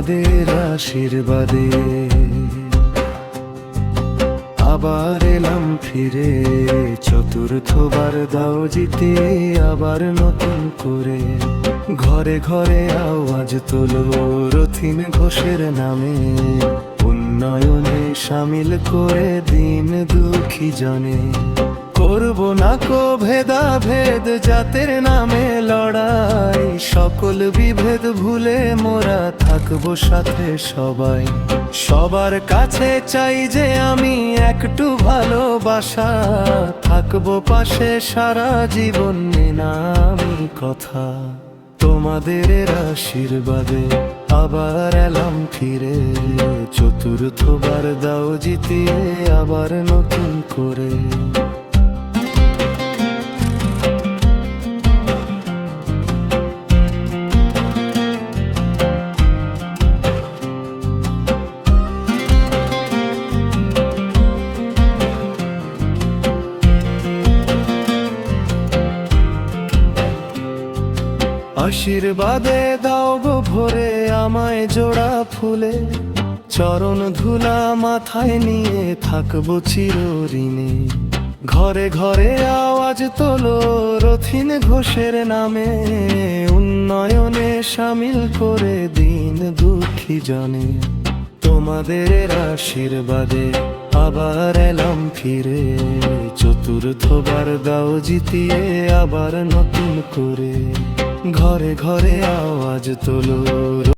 তোমাদের আশীর্বাদে আবার এলাম ফিরে, চতুর্থবার দাও জিতে আবার নতুন করে। ঘরে ঘরে আওয়াজ তোলো রথিন ঘোষের নামে, উন্নয়নে সামিল করে দিন দুঃখী জনে। করব না কো ভেদাভেদ, জাতের নামে লড়াই, সকল বিভেদ ভুলে মোরা থাকবো সাথে সবাই। সবার কাছে চাই যে আমি একটু ভালোবাসা, থাকবো পাশে সারা জীবন নিনামি কথা। তোমাদের আশীর্বাদে আবার এলাম ফিরে, চতুর্থবার দাও জিতিয়ে আবার নতুন করে। আশীর্বাদে দাও গো ভরে আমায় জোড়া ফুলে, চরণ ধুলা মাথায় নিয়ে থাকবো চিরঋণী। ঘরে ঘরে আওয়াজ তোলো রথিন ঘোষের নামে, উন্নয়নে সামিল করে দিন দুঃখী জনে। তোমাদের আশীর্বাদে আবার এলাম ফিরে, চতুর্থবার দাও জিতিয়ে আবার নতুন করে। ঘরে ঘরে আওয়াজ তোলো।